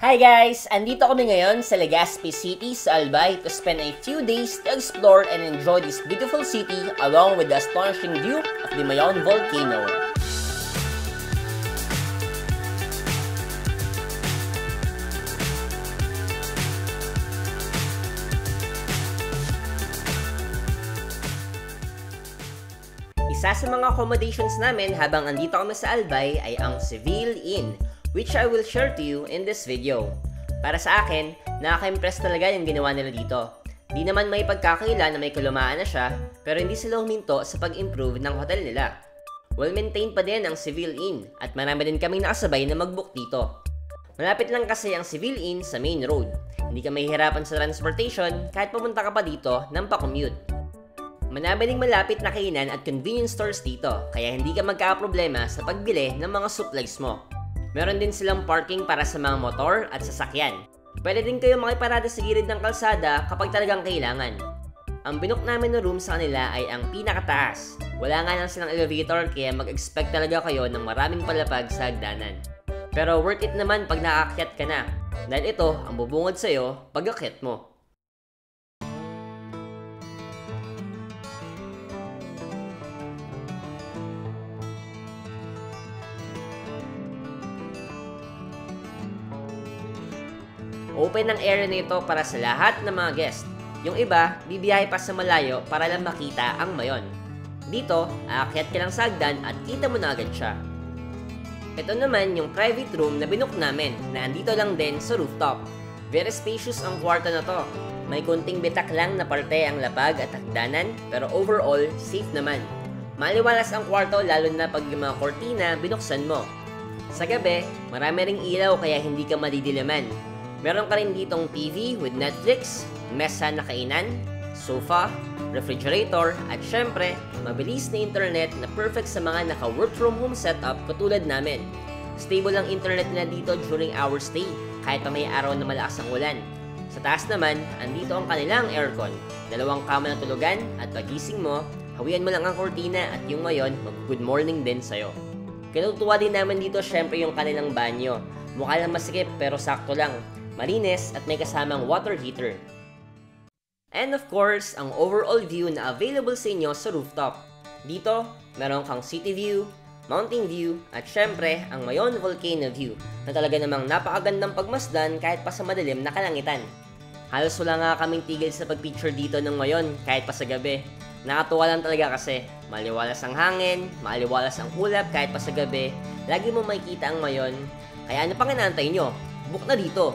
Hi guys! Andito kami ngayon sa Legazpi City sa Albay to spend a few days to explore and enjoy this beautiful city along with the astonishing view of the Mayon volcano. Isa sa mga accommodations namin habang andito kami sa Albay ay ang Seville Inn, which I will share to you in this video. Para sa akin, nakaka-impress talaga yung ginawa nila dito. Di naman may pagkakaila na may kalumaan na siya, pero hindi sila huminto sa pag-improve ng hotel nila. Well-maintained pa din ang Seville Inn at marami din kaming nakasabay na mag-book dito. Malapit lang kasi ang Seville Inn sa main road. Hindi ka mahihirapan sa transportation kahit pumunta ka pa dito ng pa-commute. Marami ding malapit na kainan at convenience stores dito, kaya hindi ka magkakaproblema sa pagbili ng mga supplies mo. Meron din silang parking para sa mga motor at sasakyan. Pwede din kayo makiparada sa gilid ng kalsada kapag talagang kailangan. Ang binook namin na room sa kanila ay ang pinakataas. Wala nga lang silang elevator kaya mag-expect talaga kayo ng maraming palapag sa hagdanan. Pero worth it naman pag nakaakyat ka na, dahil ito ang bubungad sa'yo pag akyat mo. Open ang area nito para sa lahat ng mga guest. Yung iba, bibiyahe pa sa malayo para lang makita ang Mayon. Dito, aakyat ka lang sa hagdan at kita mo na agad siya. Ito naman yung private room na binook namin na andito lang din sa rooftop. Very spacious ang kwarto na to. May kunting bitak lang na parte ang lapag at hagdanan, pero overall, safe naman. Maliwalas ang kwarto lalo na pag yung mga kortina binuksan mo. Sa gabi, marami ring ilaw kaya hindi ka madidiliman. Meron ka rin ditong TV with Netflix, mesa na kainan, sofa, refrigerator, at syempre, mabilis na internet na perfect sa mga naka-work from home setup katulad namin. Stable ang internet nila dito during our stay, kahit pa may araw na malakas ang ulan. Sa taas naman, andito ang kanilang aircon, 2 kama na tulugan, at pagising mo, hawian mo lang ang kortina at yung ngayon, mag-good morning din sa'yo. Kinutuwa din naman dito syempre yung kanilang banyo. Mukha lang masikip pero sakto lang. Malinis at may kasamang water heater. And of course, ang overall view na available sa inyo sa rooftop. Dito, meron kang city view, mountain view, at syempre, ang Mayon volcano view na talaga namang napakagandang pagmasdan kahit pa sa madilim na kalangitan. Halos wala nga kaming tigil sa pagpicture dito ng Mayon kahit pa sa gabi. Nakatuwa lang talaga kasi maliwalas ang hangin, maliwalas ang ulap kahit pa sa gabi, lagi mo makikita ang Mayon. Kaya ano pang inaantay nyo? Book na dito!